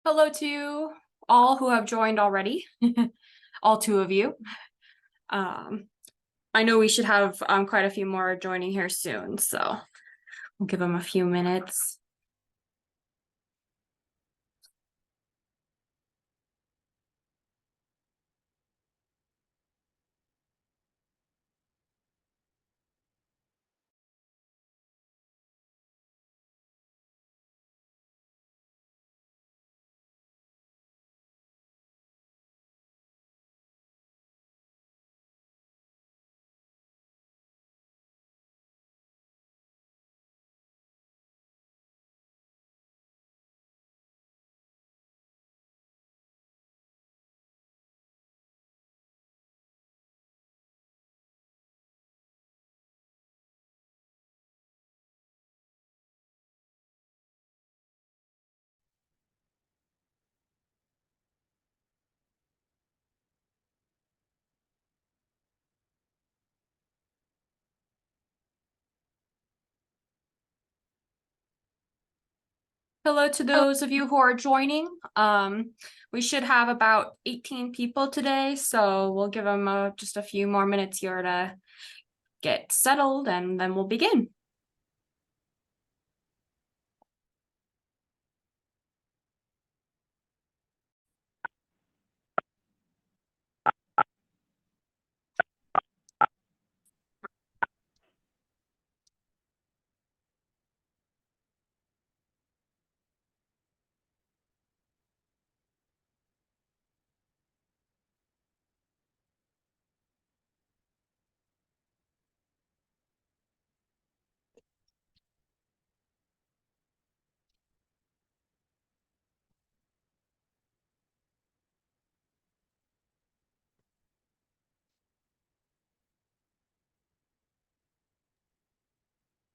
Hello to all who have joined already, all two of you. I know we should have quite a few more joining here soon, so we'll give them a few minutes. Hello to those of you who are joining. We should have about 18 people today, so we'll give them just a few more minutes here to get settled, and then we'll begin.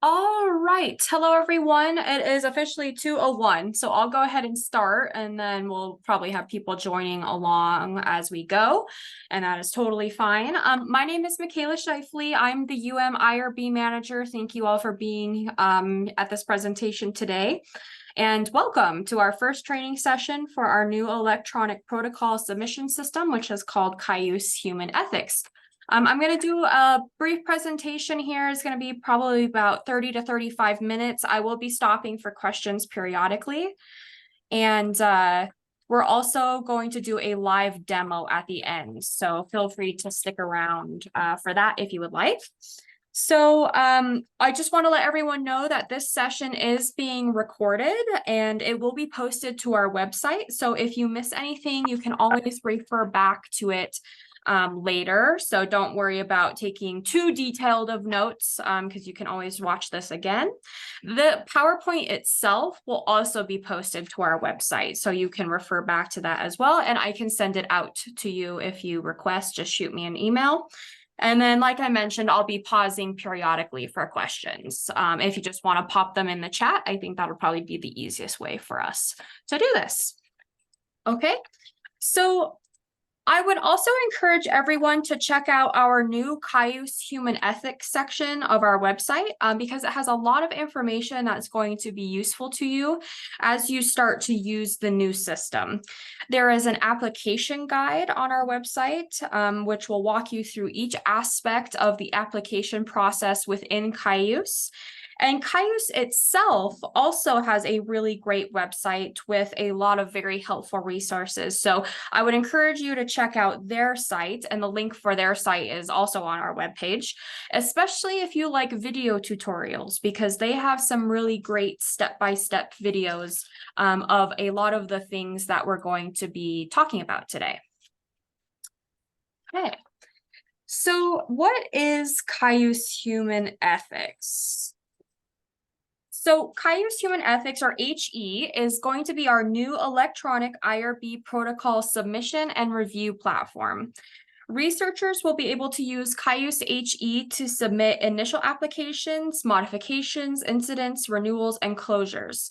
All right. Hello, everyone. It is officially 2:01, so I'll go ahead and start, and then we'll probably have people joining along as we go, and that is totally fine. My name is Michaela Scheifele. I'm the IRB manager. Thank you all for being at this presentation today. And welcome to our first training session for our new electronic protocol submission system, which is called Cayuse Human Ethics. I'm going to do a brief presentation here. It's going to be probably about 30 to 35 minutes. I will be stopping for questions periodically. And we're also going to do a live demo at the end. So feel free to stick around for that if you would like. So I just want to let everyone know that this session is being recorded and it will be posted to our website. So if you miss anything, you can always refer back to it later. So don't worry about taking too detailed of notes because you can always watch this again. The PowerPoint itself will also be posted to our website. So you can refer back to that as well. And I can send it out to you if you request, just shoot me an email. And then, like I mentioned, I'll be pausing periodically for questions. If you just want to pop them in the chat, I think that'll probably be the easiest way for us to do this. Okay, so I would also encourage everyone to check out our new Cayuse Human Ethics section of our website because it has a lot of information that's going to be useful to you as you start to use the new system. There is an application guide on our website, which will walk you through each aspect of the application process within Cayuse. And Cayuse itself also has a really great website with a lot of very helpful resources. So I would encourage you to check out their site, and the link for their site is also on our webpage, especially if you like video tutorials, because they have some really great step-by-step videos of a lot of the things that we're going to be talking about today. Okay, so what is Cayuse Human Ethics? So Cayuse Human Ethics, or HE, is going to be our new electronic IRB protocol submission and review platform. Researchers will be able to use Cayuse HE to submit initial applications, modifications, incidents, renewals, and closures.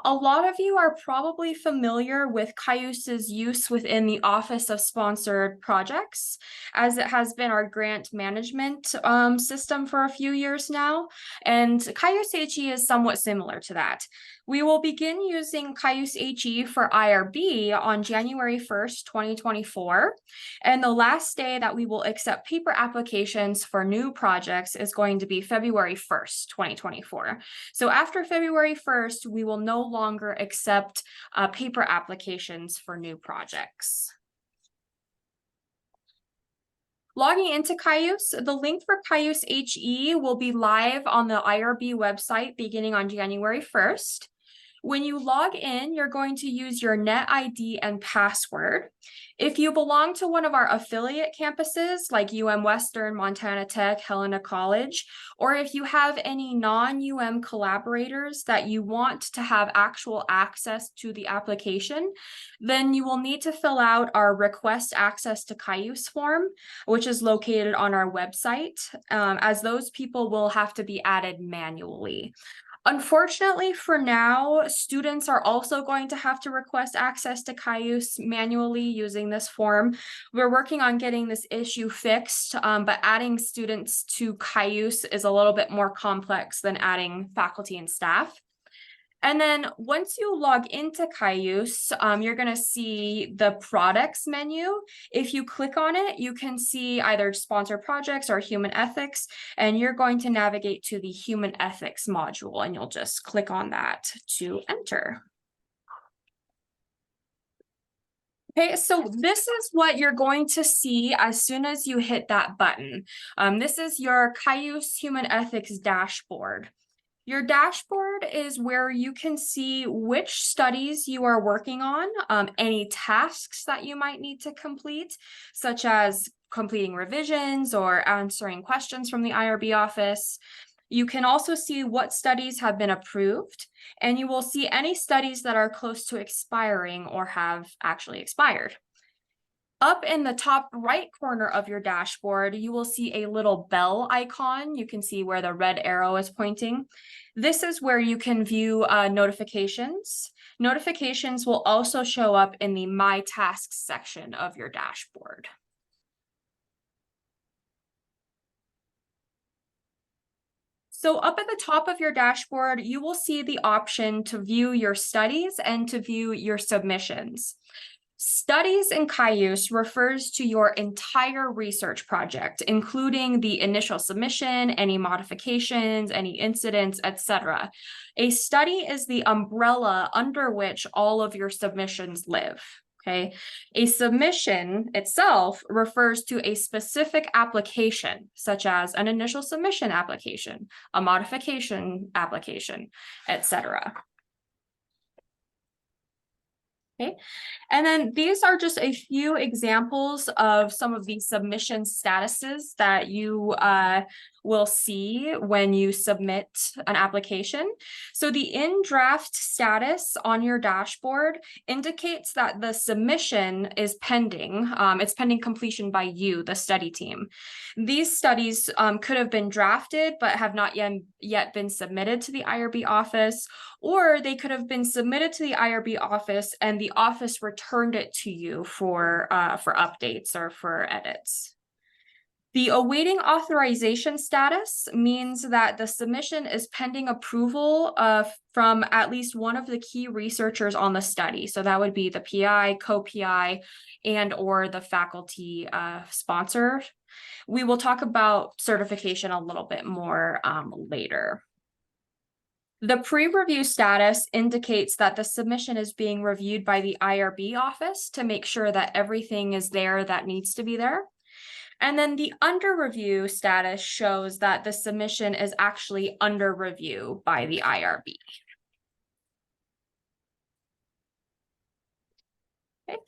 A lot of you are probably familiar with Cayuse's use within the Office of Sponsored Projects, as it has been our grant management system for a few years now. And Cayuse HE is somewhat similar to that. We will begin using Cayuse HE for IRB on January 1st, 2024. And the last day that we will accept paper applications for new projects is going to be February 1st, 2024. So after February 1st, we will no longer accept paper applications for new projects. Logging into Cayuse, the link for Cayuse HE will be live on the IRB website beginning on January 1st. When you log in, you're going to use your net ID and password. If you belong to one of our affiliate campuses like Western, Montana Tech, Helena College, or if you have any non-UM collaborators that you want to have actual access to the application, then you will need to fill out our request access to Cayuse form, which is located on our website, as those people will have to be added manually. Unfortunately, for now, students are also going to have to request access to Cayuse manually using this form. We're working on getting this issue fixed, but adding students to Cayuse is a little bit more complex than adding faculty and staff. And then once you log into Cayuse, you're going to see the products menu. If you click on it, you can see either sponsor projects or human ethics, and you're going to navigate to the human ethics module, and you'll just click on that to enter. Okay, so this is what you're going to see as soon as you hit that button. This is your Cayuse Human Ethics dashboard. Your dashboard is where you can see which studies you are working on, any tasks that you might need to complete, such as completing revisions or answering questions from the IRB office. You can also see what studies have been approved, and you will see any studies that are close to expiring or have actually expired. Up in the top right corner of your dashboard, you will see a little bell icon. You can see where the red arrow is pointing. This is where you can view notifications. Notifications will also show up in the My Tasks section of your dashboard. So up at the top of your dashboard, you will see the option to view your studies and to view your submissions. Studies in Cayuse refers to your entire research project, including the initial submission, any modifications, any incidents, etc. A study is the umbrella under which all of your submissions live. Okay, a submission itself refers to a specific application, such as an initial submission application, a modification application, etc. Okay, and then these are just a few examples of some of the submission statuses that you will see when you submit an application. So the in draft status on your dashboard indicates that the submission is pending. It's pending completion by you, the study team. These studies could have been drafted but have not yet been submitted to the IRB office, or they could have been submitted to the IRB office and the office returned it to you for updates or for edits. The awaiting authorization status means that the submission is pending approval from at least one of the key researchers on the study. So that would be the PI, co-PI, and or the faculty sponsor. We will talk about certification a little bit more later. The pre-review status indicates that the submission is being reviewed by the IRB office to make sure that everything is there that needs to be there. And then the under review status shows that the submission is actually under review by the IRB. Okay.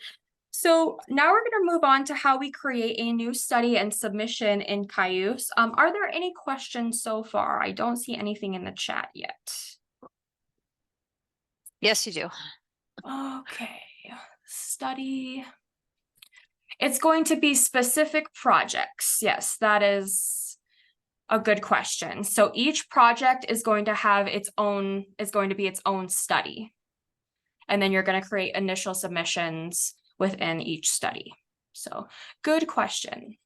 So now we're going to move on to how we create a new study and submission in Cayuse. Are there any questions so far? I don't see anything in the chat yet. Yes, you do. Okay, study. It's going to be specific projects. Yes, that is a good question. So each project is going to have its own, is going to be its own study. And then you're going to create initial submissions within each study. So good question.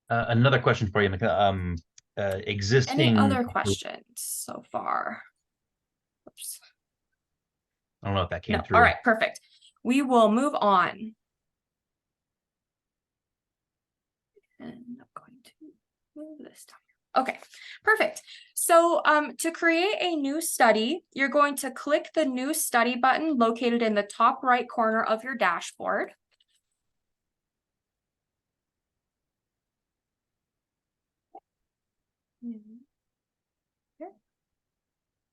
Another question for you, Any existing. other questions so far? Oops. I don't know if that came No. through. All right, perfect. We will move on. And I'm going to move this down. Okay, perfect. So to create a new study, you're going to click the new study button located in the top right corner of your dashboard.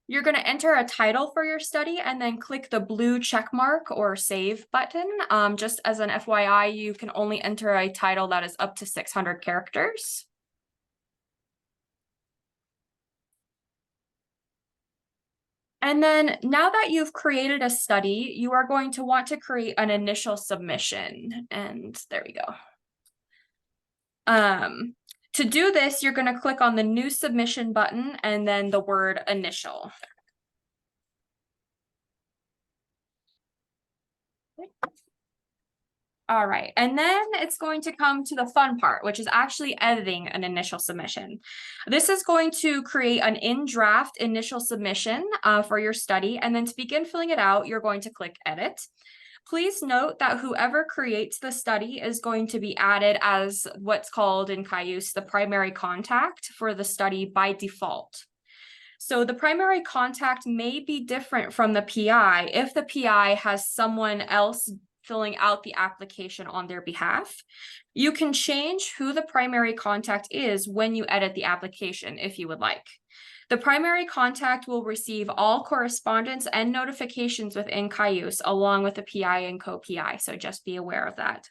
You're going to enter a title for your study and then click the blue check mark or save button. Just as an FYI, you can only enter a title that is up to 600 characters. And then now that you've created a study, you are going to want to create an initial submission. And there we go. To do this, you're going to click on the new submission button and then the word initial. All right, and then it's going to come to the fun part, which is actually editing an initial submission. This is going to create an in-draft initial submission for your study, and then to begin filling it out, you're going to click Edit. Please note that whoever creates the study is going to be added as what's called in Cayuse the primary contact for the study by default. So the primary contact may be different from the PI if the PI has someone else filling out the application on their behalf. You can change who the primary contact is when you edit the application if you would like. The primary contact will receive all correspondence and notifications within Cayuse along with the PI and co-PI, so just be aware of that.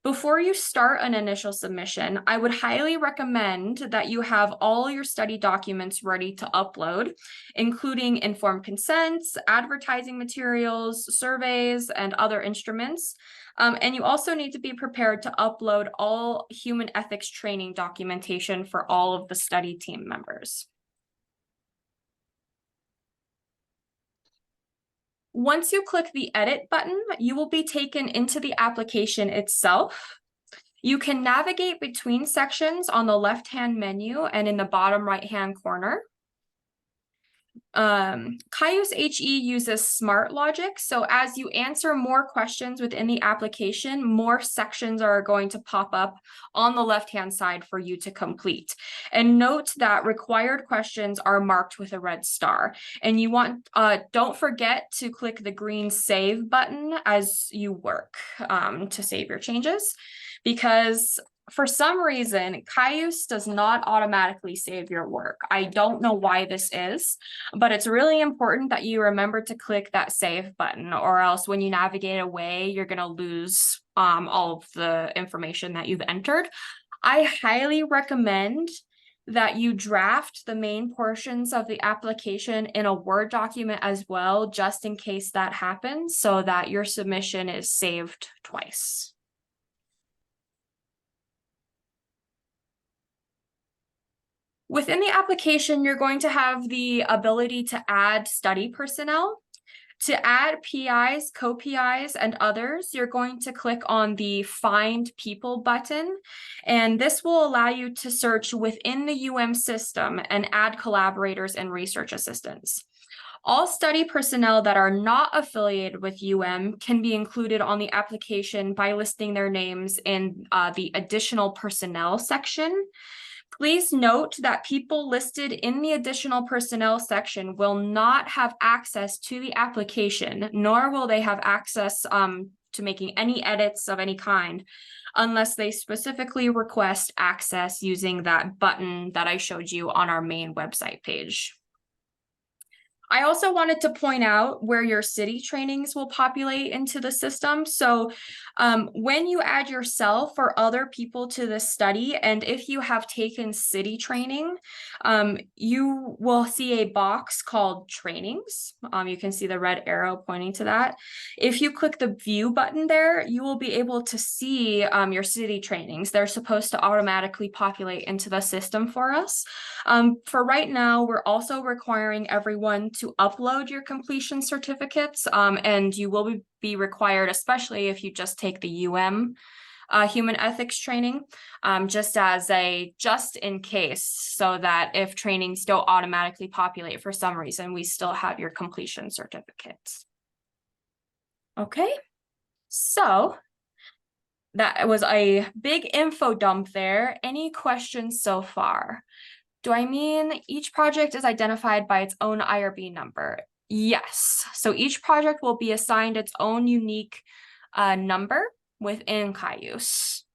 Before you start an initial submission, I would highly recommend that you have all your study documents ready to upload, including informed consents, advertising materials, surveys, and other instruments. And you also need to be prepared to upload all human ethics training documentation for all of the study team members. Once you click the edit button, you will be taken into the application itself. You can navigate between sections on the left-hand menu and in the bottom right-hand corner. Cayuse HE uses smart logic, so as you answer more questions within the application, more sections are going to pop up on the left-hand side for you to complete. And note that required questions are marked with a red star. And you want, don't forget to click the green save button as you work to save your changes, because for some reason, Cayuse does not automatically save your work. I don't know why this is, but it's really important that you remember to click that save button, or else when you navigate away, you're going to lose all of the information that you've entered. I highly recommend that you draft the main portions of the application in a Word document as well, just in case that happens, so that your submission is saved twice. Within the application, you're going to have the ability to add study personnel. To add PIs, co-PIs, and others, you're going to click on the Find People button, and this will allow you to search within the system and add collaborators and research assistants. All study personnel that are not affiliated with can be included on the application by listing their names in the Additional Personnel section. Please note that people listed in the additional personnel section will not have access to the application, nor will they have access to making any edits of any kind, unless they specifically request access using that button that I showed you on our main website page. I also wanted to point out where your city trainings will populate into the system. So when you add yourself or other people to this study, and if you have taken city training, you will see a box called trainings. You can see the red arrow pointing to that. If you click the view button there, you will be able to see your city trainings. They're supposed to automatically populate into the system for us. For right now, we're also requiring everyone to to upload your completion certificates, and you will be required, especially if you just take the human ethics training, just in case, so that if trainings don't automatically populate for some reason, we still have your completion certificates. Okay, so that was a big info dump there. Any questions so far? Do I mean each project is identified by its own IRB number? Yes. So each project will be assigned its own unique number within Cayuse.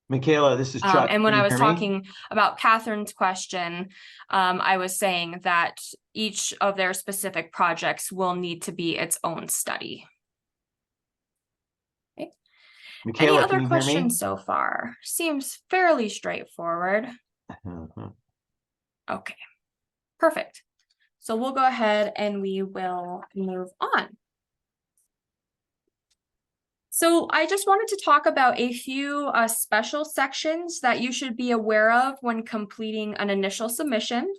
Michaela, this is Chuck. And when Can I you was hear me? talking about Catherine's question, I was saying that each of their specific projects will need to be its own study. Okay. Michaela, Any other can you hear me? questions so far? Seems fairly straightforward. Okay, perfect. So we'll go ahead and we will move on. So I just wanted to talk about a few special sections that you should be aware of when completing an initial submission.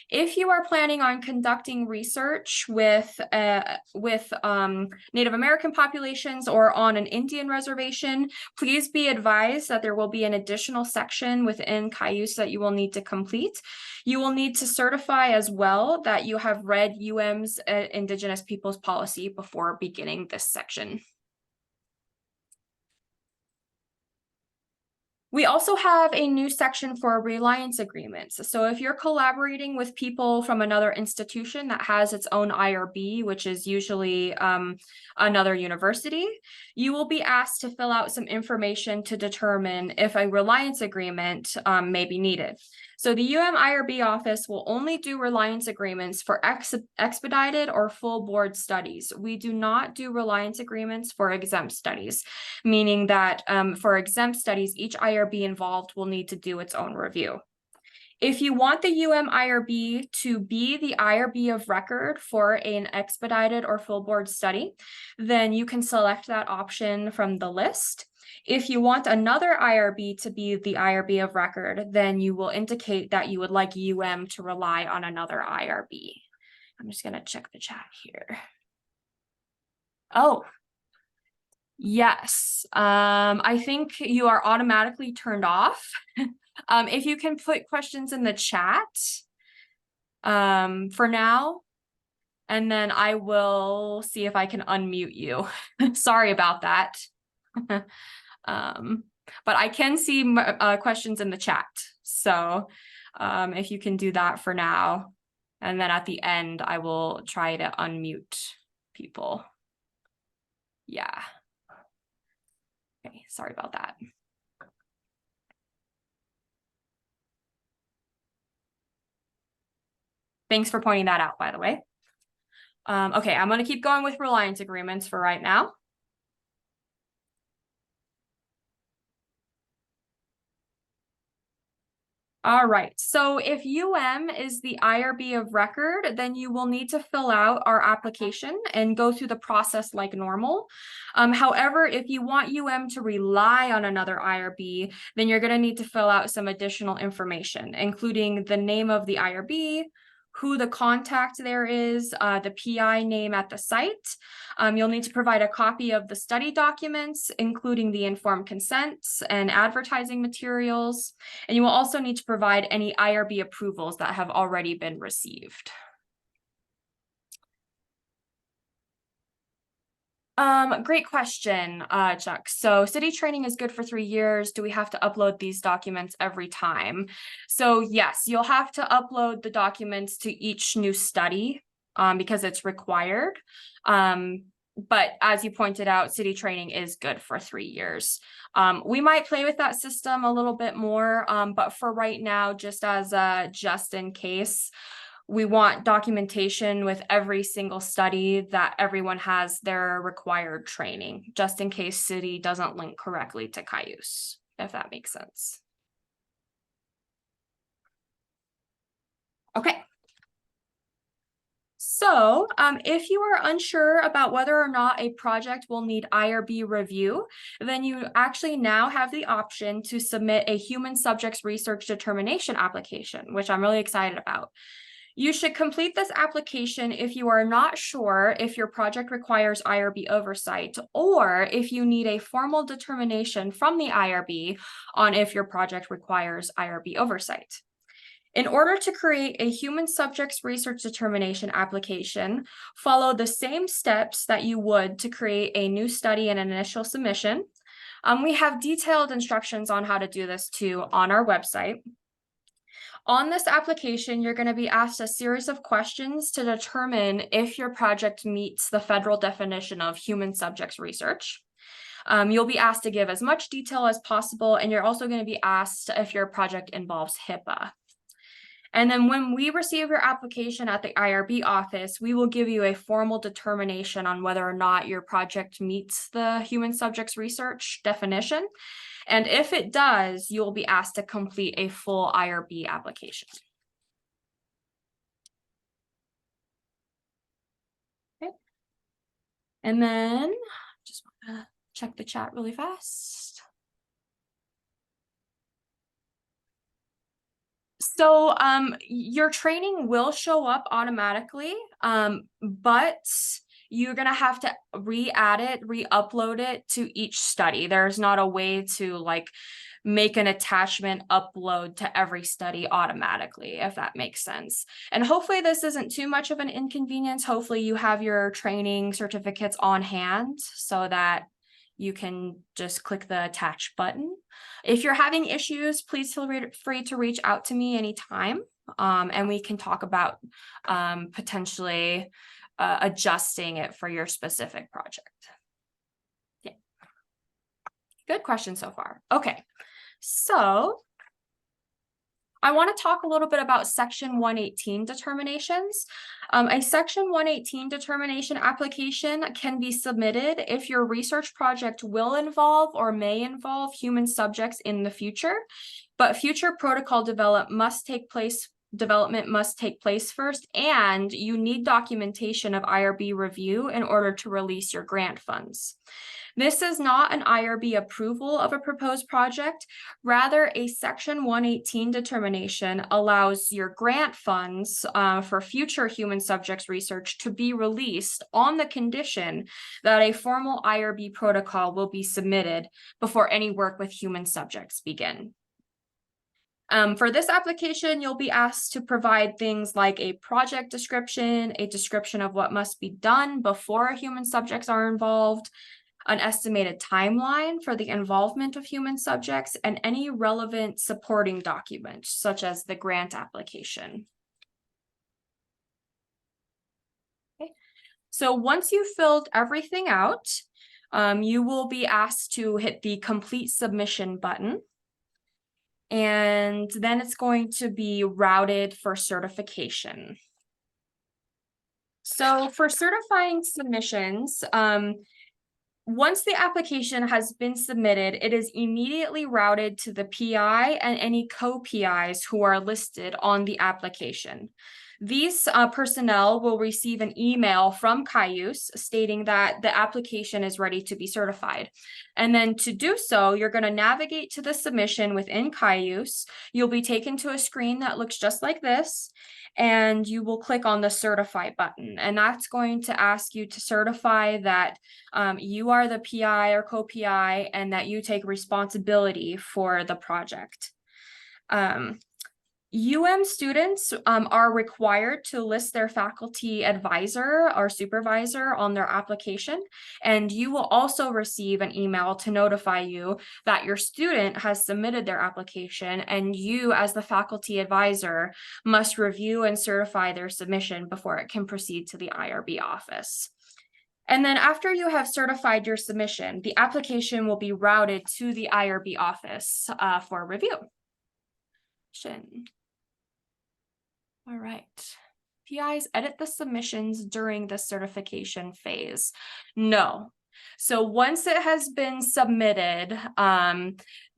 If you are planning on conducting research with Native American populations or on an Indian reservation, please be advised that there will be an additional section within Cayuse that you will need to complete. You will need to certify as well that you have read UM's Indigenous Peoples Policy before beginning this section. We also have a new section for reliance agreements. So if you're collaborating with people from another institution that has its own IRB, which is usually another university, you will be asked to fill out some information to determine if a reliance agreement may be needed. So the IRB office will only do reliance agreements for expedited or full board studies. We do not do reliance agreements for exempt studies, meaning that for exempt studies, each IRB involved will need to do its own review. If you want the IRB to be the IRB of record for an expedited or full board study, then you can select that option from the list. If you want another IRB to be the IRB of record, then you will indicate that you would like to rely on another IRB. I'm just going to check the chat here. Oh, yes. I think you are automatically turned off. If you can put questions in the chat for now, and then I will see if I can unmute you. Sorry about that. But I can see questions in the chat. So if you can do that for now, and then at the end, I will try to unmute people. Yeah. Okay, sorry about that. Thanks for pointing that out, by the way. Okay, I'm going to keep going with reliance agreements for right now. All right, so if is the IRB of record, then you will need to fill out our application and go through the process like normal. However, if you want to rely on another IRB, then you're going to need to fill out some additional information, including the name of the IRB, who the contact there is, the PI name at the site. You'll need to provide a copy of the study documents, including the informed consents and advertising materials. And you will also need to provide any IRB approvals that have already been received. Great question, Chuck. So city training is good for 3 years. Do we have to upload these documents every time? So yes, you'll have to upload the documents to each new study because it's required. But as you pointed out, city training is good for 3 years. We might play with that system a little bit more, but for right now, just in case, we want documentation with every single study that everyone has their required training, just in case city doesn't link correctly to Cayuse, if that makes sense. Okay. So if you are unsure about whether or not a project will need IRB review, then you actually now have the option to submit a human subjects research determination application, which I'm really excited about. You should complete this application if you are not sure if your project requires IRB oversight, or if you need a formal determination from the IRB on if your project requires IRB oversight. In order to create a human subjects research determination application, follow the same steps that you would to create a new study and initial submission. We have detailed instructions on how to do this too on our website. On this application, you're going to be asked a series of questions to determine if your project meets the federal definition of human subjects research. You'll be asked to give as much detail as possible, and you're also going to be asked if your project involves HIPAA. And then when we receive your application at the IRB office, we will give you a formal determination on whether or not your project meets the human subjects research definition. And if it does, you'll be asked to complete a full IRB application. Okay. And then just want to check the chat really fast. So your training will show up automatically, but you're going to have to re-add it, re-upload it to each study. There's not a way to like make an attachment upload to every study automatically, if that makes sense. And hopefully this isn't too much of an inconvenience. Hopefully you have your training certificates on hand so that you can just click the attach button. If you're having issues, please feel free to reach out to me anytime, and we can talk about potentially adjusting it for your specific project. Yeah. Good question so far. Okay, so I want to talk a little bit about Section 118 determinations. A Section 118 determination application can be submitted if your research project will involve or may involve human subjects in the future, but future protocol development must take place first, and you need documentation of IRB review in order to release your grant funds. This is not an IRB approval of a proposed project. Rather, a Section 118 determination allows your grant funds for future human subjects research to be released on the condition that a formal IRB protocol will be submitted before any work with human subjects begin. For this application, you'll be asked to provide things like a project description, a description of what must be done before human subjects are involved, an estimated timeline for the involvement of human subjects, and any relevant supporting documents, such as the grant application. Okay. So once you've filled everything out, you will be asked to hit the complete submission button. And then it's going to be routed for certification. So for certifying submissions, once the application has been submitted, it is immediately routed to the PI and any co-PIs who are listed on the application. These personnel will receive an email from Cayuse stating that the application is ready to be certified. And then to do so, you're going to navigate to the submission within Cayuse. You'll be taken to a screen that looks just like this, and you will click on the certify button. And that's going to ask you to certify that you are the PI or co-PI and that you take responsibility for the project. students are required to list their faculty advisor or supervisor on their application, and you will also receive an email to notify you that your student has submitted their application, and you as the faculty advisor must review and certify their submission before it can proceed to the IRB office. And then after you have certified your submission, the application will be routed to the IRB office for review. All right. PIs edit the submissions during the certification phase. No, So once it has been submitted,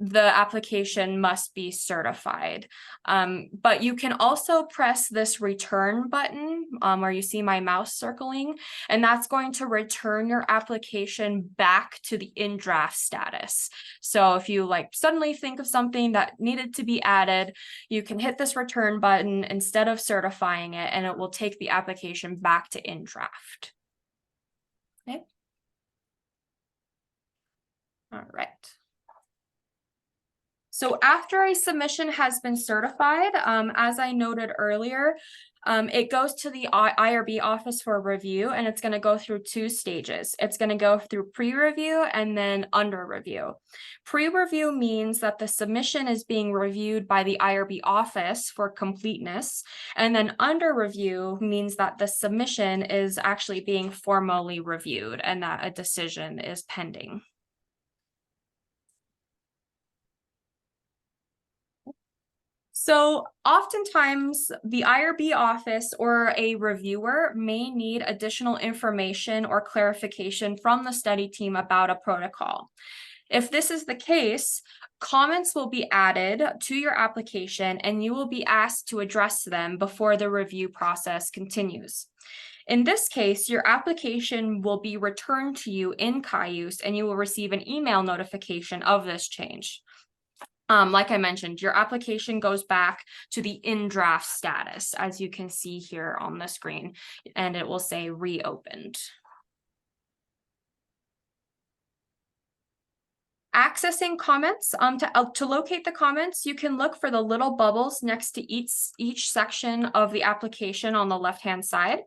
the application must be certified. But you can also press this return button where you see my mouse circling, and that's going to return your application back to the in draft status. So if you like suddenly think of something that needed to be added, you can hit this return button instead of certifying it, and it will take the application back to in draft. Okay. All right. So after a submission has been certified, as I noted earlier, it goes to the IRB office for review, and it's going to go through 2 stages. It's going to go through pre-review and then under review. Pre-review means that the submission is being reviewed by the IRB office for completeness, and then under review means that the submission is actually being formally reviewed and that a decision is pending. So oftentimes the IRB office or a reviewer may need additional information or clarification from the study team about a protocol. If this is the case, comments will be added to your application and you will be asked to address them before the review process continues. In this case, your application will be returned to you in Cayuse and you will receive an email notification of this change. Like I mentioned, your application goes back to the in draft status, as you can see here on the screen, and it will say reopened. Accessing comments, to locate the comments, you can look for the little bubbles next to each section of the application on the left-hand side.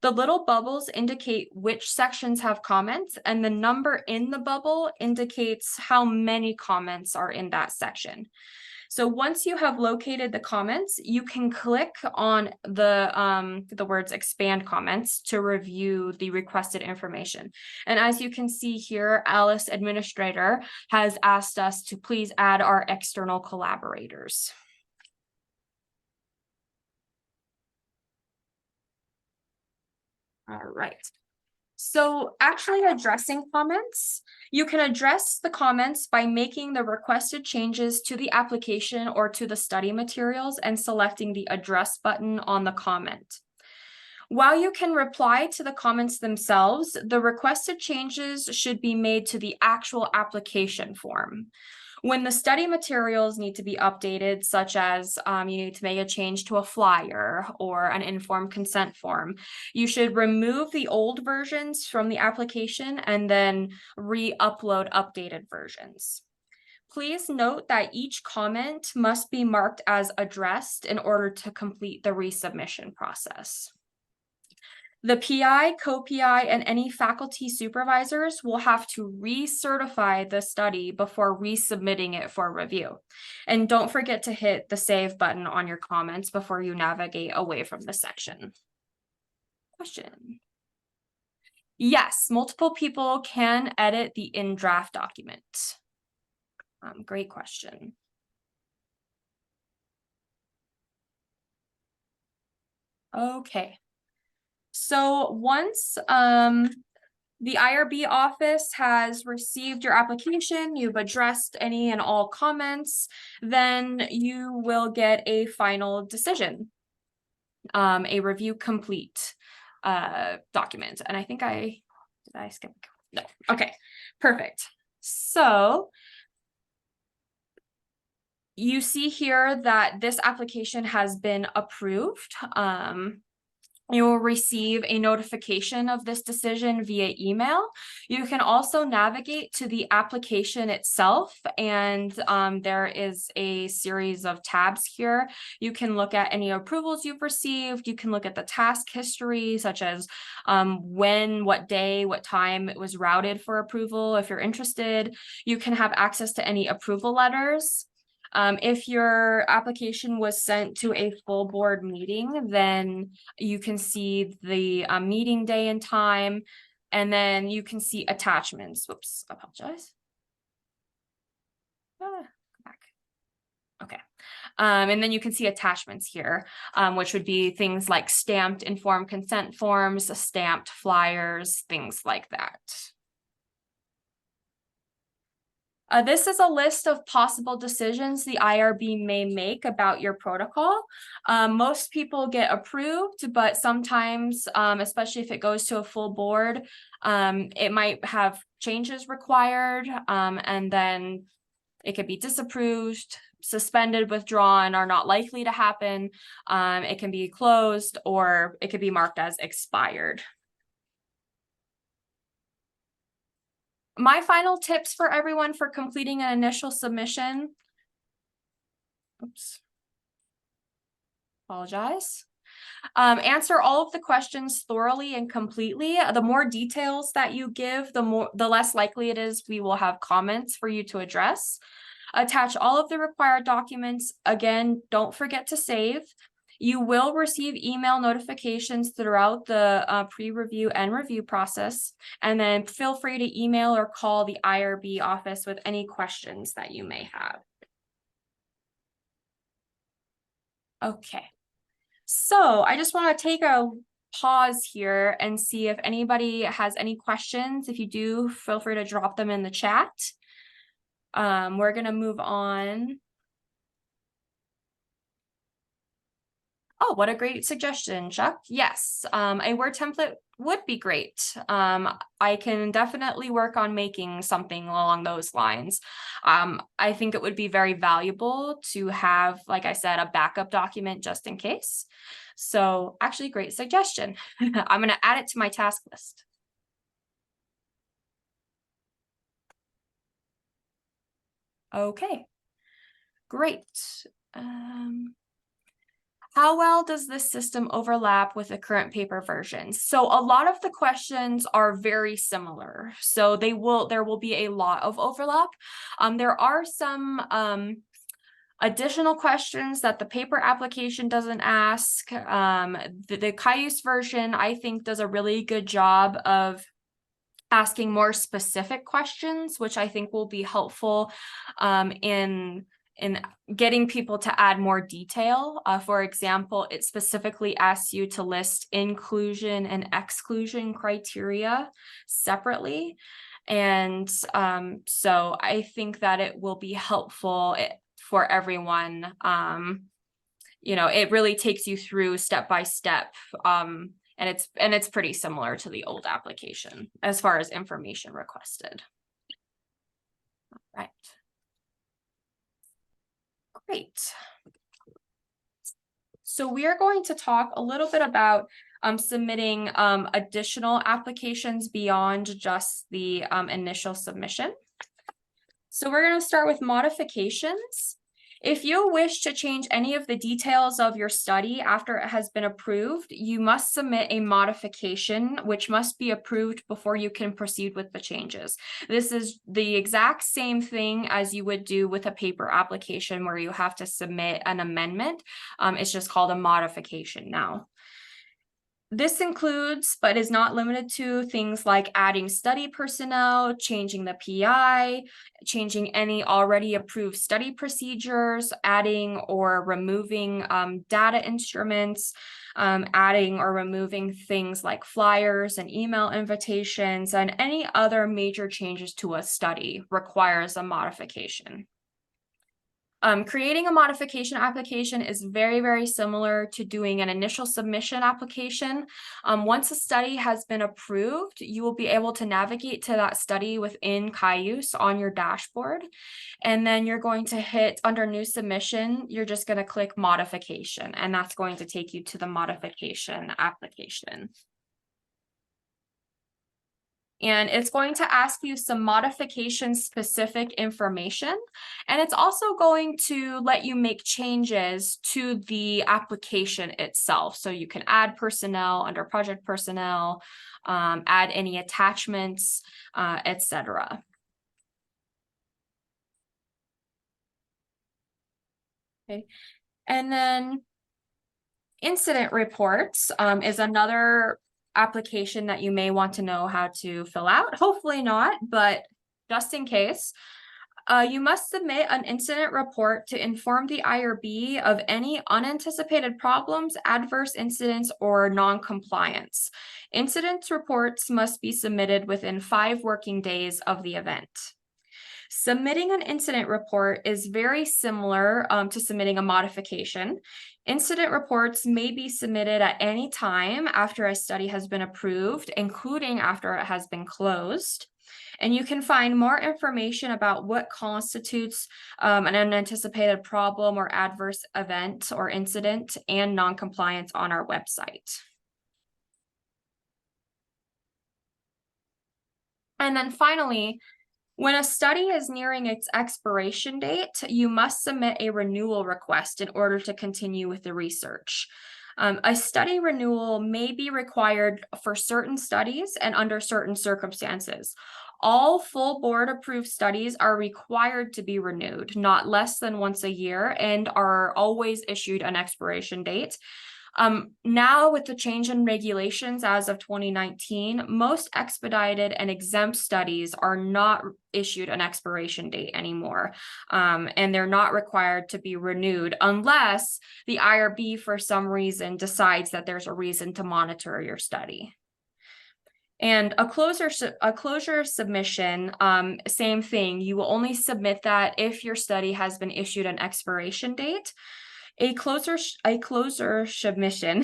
The little bubbles indicate which sections have comments, and the number in the bubble indicates how many comments are in that section. So once you have located the comments, you can click on the words expand comments to review the requested information. And as you can see here, Alice Administrator has asked us to please add our external collaborators. All right. So actually addressing comments, you can address the comments by making the requested changes to the application or to the study materials and selecting the address button on the comment. While you can reply to the comments themselves, the requested changes should be made to the actual application form. When the study materials need to be updated, such as you need to make a change to a flyer or an informed consent form, you should remove the old versions from the application and then re-upload updated versions. Please note that each comment must be marked as addressed in order to complete the resubmission process. The PI, co-PI, and any faculty supervisors will have to recertify the study before resubmitting it for review. And don't forget to hit the save button on your comments before you navigate away from the section. Question. Yes, multiple people can edit the in-draft document. Great question. Okay. So once the IRB office has received your application, you've addressed any and all comments, then you will get a final decision, a review complete document. And I think did I skip? No. Okay, perfect. So you see here that this application has been approved. You will receive a notification of this decision via email. You can also navigate to the application itself, and there is a series of tabs here. You can look at any approvals you've received. You can look at the task history, such as when, what day, what time it was routed for approval, if you're interested. You can have access to any approval letters. If your application was sent to a full board meeting, then you can see the meeting day and time, and then you can see attachments. Whoops, I apologize. Come back. Okay. And then you can see attachments here, which would be things like stamped informed consent forms, stamped flyers, things like that. This is a list of possible decisions the IRB may make about your protocol. Most people get approved, but sometimes, especially if it goes to a full board, it might have changes required, and then it could be disapproved, suspended, withdrawn, or not likely to happen. It can be closed, or it could be marked as expired. My final tips for everyone for completing an initial submission. Oops. Apologize. Answer all of the questions thoroughly and completely. The more details that you give, the less likely it is we will have comments for you to address. Attach all of the required documents. Again, don't forget to save. You will receive email notifications throughout the pre-review and review process. And then feel free to email or call the IRB office with any questions that you may have. Okay, so I just want to take a pause here and see if anybody has any questions. If you do, feel free to drop them in the chat. We're going to move on. Oh, what a great suggestion, Chuck. Yes, a Word template would be great. I can definitely work on making something along those lines. I think it would be very valuable to have, like I said, a backup document just in case. So actually, great suggestion. I'm going to add it to my task list. Okay, great. How well does this system overlap with the current paper versions? So a lot of the questions are very similar. So there will be a lot of overlap. There are some additional questions that the paper application doesn't ask. The Cayuse version, I think, does a really good job of asking more specific questions, which I think will be helpful in getting people to add more detail. For example, it specifically asks you to list inclusion and exclusion criteria separately. And so I think that it will be helpful for everyone. You know, it really takes you through step by step. And it's pretty similar to the old application as far as information requested. All right. Great. So we are going to talk a little bit about submitting additional applications beyond just the initial submission. So we're going to start with modifications. If you wish to change any of the details of your study after it has been approved, you must submit a modification, which must be approved before you can proceed with the changes. This is the exact same thing as you would do with a paper application where you have to submit an amendment. It's just called a modification now. This includes, but is not limited to, things like adding study personnel, changing the PI, changing any already approved study procedures, adding or removing data instruments, adding or removing things like flyers and email invitations, and any other major changes to a study requires a modification. Creating a modification application is very, very similar to doing an initial submission application. Once a study has been approved, you will be able to navigate to that study within Cayuse on your dashboard. And then you're going to hit under new submission, you're just going to click modification, and that's going to take you to the modification application. And it's going to ask you some modification specific information. And it's also going to let you make changes to the application itself. So you can add personnel under project personnel, add any attachments, etc. Okay. And then incident reports is another application that you may want to know how to fill out. Hopefully not, but just in case, you must submit an incident report to inform the IRB of any unanticipated problems, adverse incidents, or non-compliance. Incident reports must be submitted within 5 working days of the event. Submitting an incident report is very similar to submitting a modification. Incident reports may be submitted at any time after a study has been approved, including after it has been closed. And you can find more information about what constitutes an unanticipated problem or adverse event or incident and noncompliance on our website. And then finally, when a study is nearing its expiration date, you must submit a renewal request in order to continue with the research. A study renewal may be required for certain studies and under certain circumstances. All full board approved studies are required to be renewed, not less than once a year, and are always issued an expiration date. Now with the change in regulations as of 2019, most expedited and exempt studies are not issued an expiration date anymore. And they're not required to be renewed unless the IRB for some reason decides that there's a reason to monitor your study. And a closure submission, same thing. You will only submit that if your study has been issued an expiration date. A closure submission,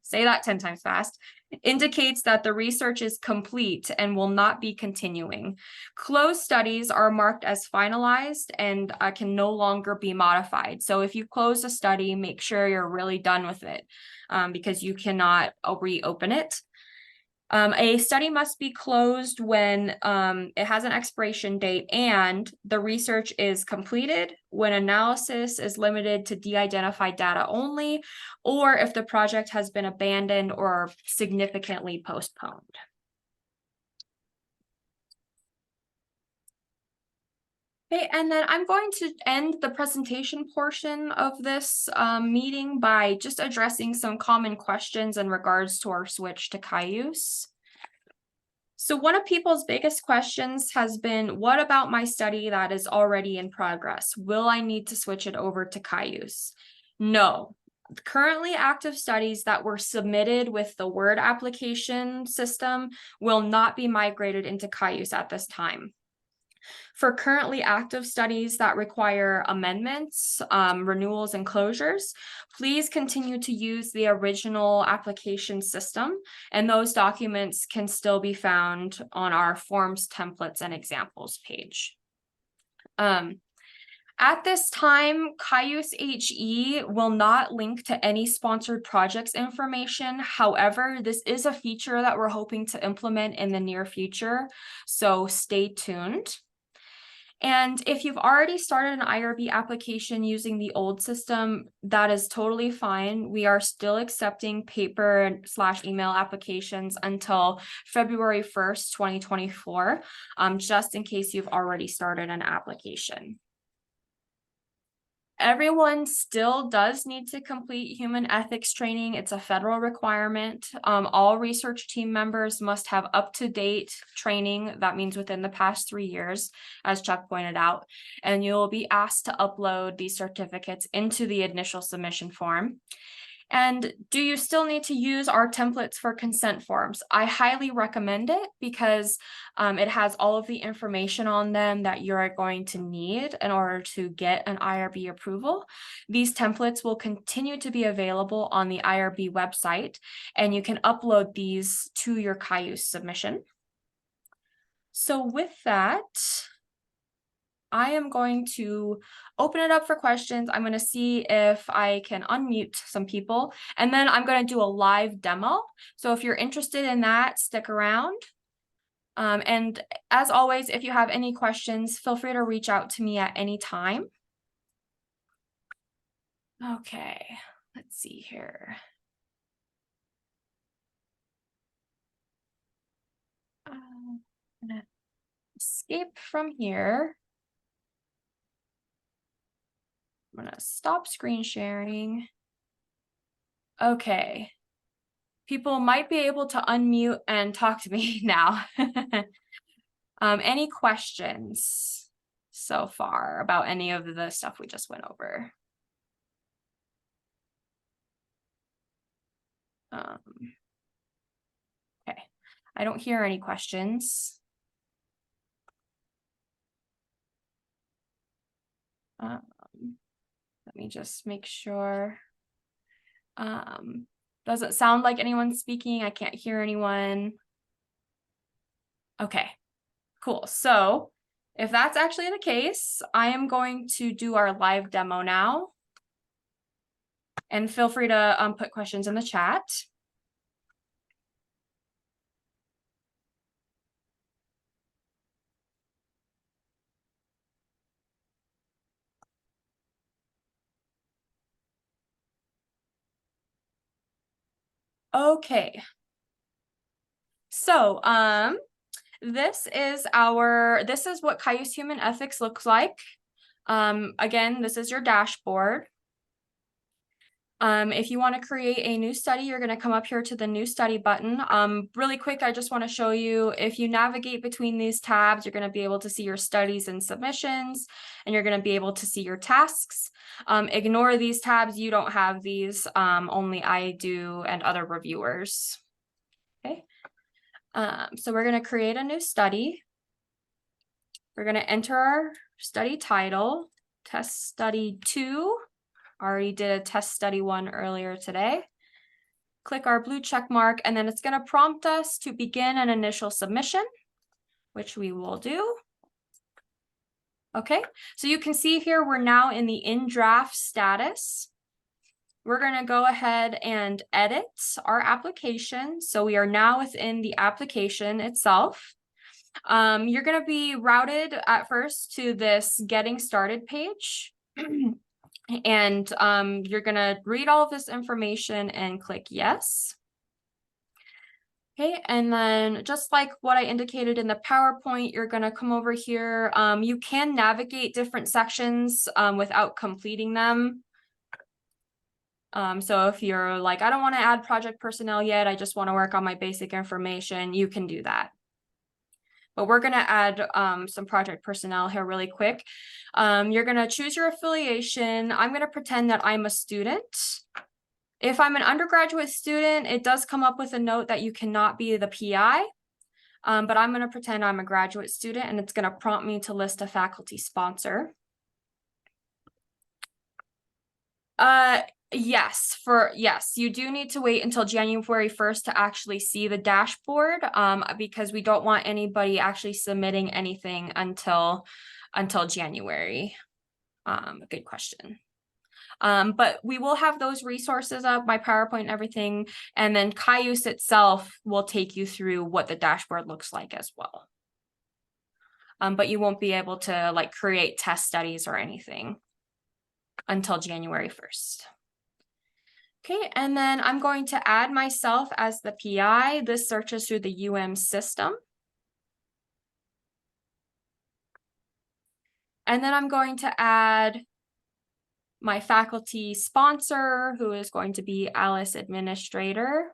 say that 10 times fast, indicates that the research is complete and will not be continuing. Closed studies are marked as finalized and can no longer be modified. So if you close a study, make sure you're really done with it because you cannot reopen it. A study must be closed when it has an expiration date and the research is completed, when analysis is limited to de-identified data only, or if the project has been abandoned or significantly postponed. Okay, and then I'm going to end the presentation portion of this meeting by just addressing some common questions in regards to our switch to Cayuse. So one of people's biggest questions has been, what about my study that is already in progress? Will I need to switch it over to Cayuse? No. Currently active studies that were submitted with the Word application system will not be migrated into Cayuse at this time. For currently active studies that require amendments, renewals, and closures, please continue to use the original application system, and those documents can still be found on our forms, templates, and examples page. At this time, Cayuse HE will not link to any sponsored projects information. However, this is a feature that we're hoping to implement in the near future, so stay tuned. And if you've already started an IRB application using the old system, that is totally fine. We are still accepting paper/email applications until February 1st, 2024, just in case you've already started an application. Everyone still does need to complete human ethics training. It's a federal requirement. All research team members must have up-to-date training. That means within the past 3 years, as Chuck pointed out, and you'll be asked to upload these certificates into the initial submission form. And do you still need to use our templates for consent forms? I highly recommend it because it has all of the information on them that you're going to need in order to get an IRB approval. These templates will continue to be available on the IRB website, and you can upload these to your Cayuse submission. So with that, I am going to open it up for questions. I'm going to see if I can unmute some people, and then I'm going to do a live demo. So if you're interested in that, stick around. And as always, if you have any questions, feel free to reach out to me at any time. Okay, let's see here. I'm going to escape from here. I'm going to stop screen sharing. Okay. People might be able to unmute and talk to me now. Any questions so far about any of the stuff we just went over? Okay, I don't hear any questions. Let me just make sure. Doesn't sound like anyone's speaking. I can't hear anyone. Okay, cool. So if that's actually the case, I am going to do our live demo now. And feel free to put questions in the chat. Okay. So, this is what Cayuse Human Ethics looks like. Again, this is your dashboard. If you want to create a new study, you're going to come up here to the new study button. Really quick, I just want to show you, if you navigate between these tabs, you're going to be able to see your studies and submissions, and you're going to be able to see your tasks. Ignore these tabs. You don't have these, only I do and other reviewers. Okay. So we're going to create a new study. We're going to enter our study title, test study 2. Already did a test study 1 earlier today. Click our blue check mark, and then it's going to prompt us to begin an initial submission, which we will do. Okay, so you can see here we're now in the in draft status. We're going to go ahead and edit our application. So we are now within the application itself. You're going to be routed at first to this getting started page. And you're going to read all of this information and click yes. Okay, and then just like what I indicated in the PowerPoint, you're going to come over here. You can navigate different sections without completing them. So if you're like, I don't want to add project personnel yet, I just want to work on my basic information, you can do that. But we're going to add some project personnel here really quick. You're going to choose your affiliation. I'm going to pretend that I'm a student. If I'm an undergraduate student, it does come up with a note that you cannot be the PI. But I'm going to pretend I'm a graduate student, and it's going to prompt me to list a faculty sponsor. Yes, you do need to wait until January 1st to actually see the dashboard, because we don't want anybody actually submitting anything until January. Good question. But we will have those resources up, my PowerPoint and everything, and then Cayuse itself will take you through what the dashboard looks like as well. But you won't be able to like create test studies or anything until January 1st. Okay, and then I'm going to add myself as the PI. This searches through the system. And then I'm going to add my faculty sponsor, who is going to be Alice Administrator.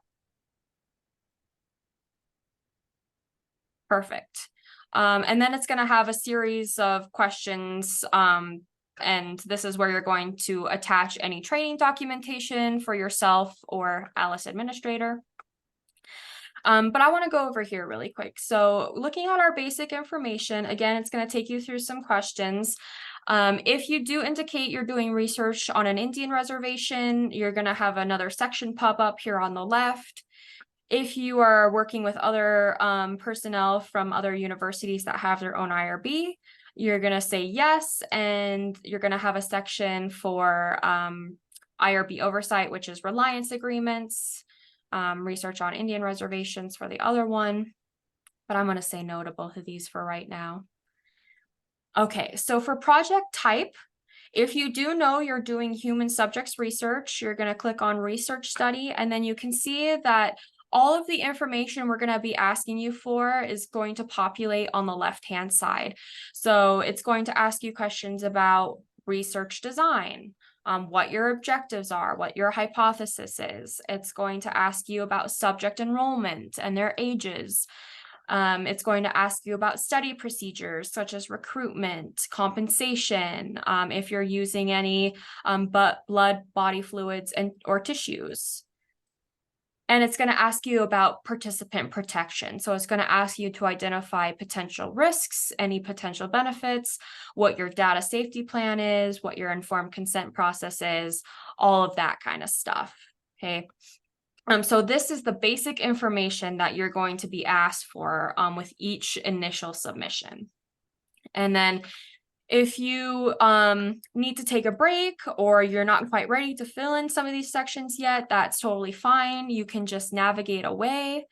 Perfect. And then it's going to have a series of questions. And this is where you're going to attach any training documentation for yourself or Alice Administrator. But I want to go over here really quick. So looking at our basic information, again, it's going to take you through some questions. If you do indicate you're doing research on an Indian reservation, you're going to have another section pop up here on the left. If you are working with other personnel from other universities that have their own IRB, you're going to say yes, and you're going to have a section for IRB oversight, which is reliance agreements, research on Indian reservations for the other one, but I'm going to say no to both of these for right now. Okay, so for project type, if you do know you're doing human subjects research, you're going to click on research study, and then you can see that all of the information we're going to be asking you for is going to populate on the left-hand side. So it's going to ask you questions about research design, what your objectives are, what your hypothesis is. It's going to ask you about subject enrollment and their ages. It's going to ask you about study procedures such as recruitment, compensation, if you're using any blood, body fluids, or tissues. And it's going to ask you about participant protection. So it's going to ask you to identify potential risks, any potential benefits, what your data safety plan is, what your informed consent process is, all of that kind of stuff. Okay. So this is the basic information that you're going to be asked for with each initial submission. And then if you need to take a break or you're not quite ready to fill in some of these sections yet, that's totally fine. You can just navigate away.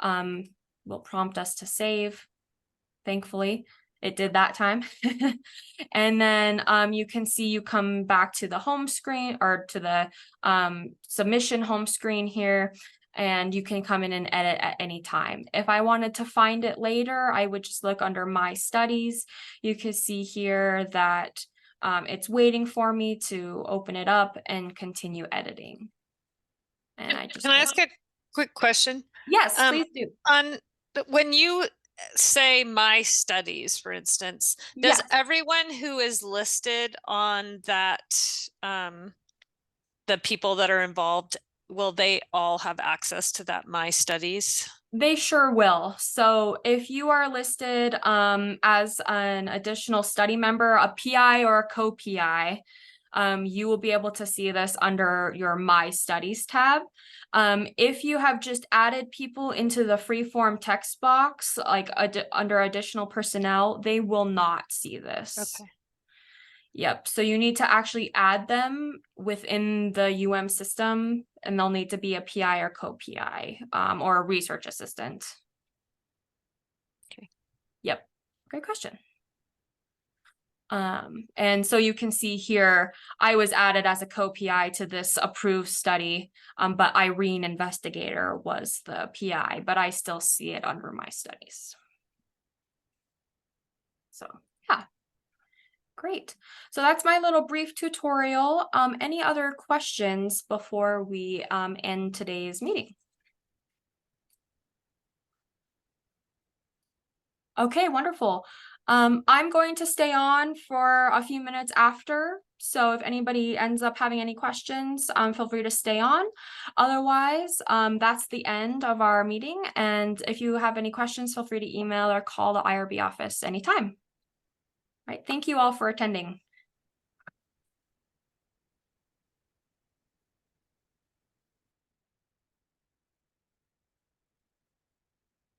Will prompt us to save. Thankfully, it did that time. And then you can see you come back to the home screen or to the submission home screen here. And you can come in and edit at any time. If I wanted to find it later, I would just look under my studies. You can see here that it's waiting for me to open it up and continue editing. And I just Can I ask a quick question? Yes, please do. When you say my studies, for instance, does Yes. everyone who is listed on that, the people that are involved, will they all have access to that my studies? They sure will. So if you are listed as an additional study member, a PI or a co-PI, you will be able to see this under your My Studies tab. If you have just added people into the freeform text box, like under additional personnel, they will not see this. Okay. Yep. So you need to actually add them within the UM system, and they'll need to be a PI or co-PI or a research assistant. Okay. Yep. Great question. And so you can see here, I was added as a co-PI to this approved study, but Irene Investigator was the PI, but I still see it under My Studies. So, yeah. Great. So that's my little brief tutorial. Any other questions before we end today's meeting? Okay, wonderful. I'm going to stay on for a few minutes after. So if anybody ends up having any questions, feel free to stay on. Otherwise, that's the end of our meeting. And if you have any questions, feel free to email or call the IRB office anytime. All right, thank you all for attending.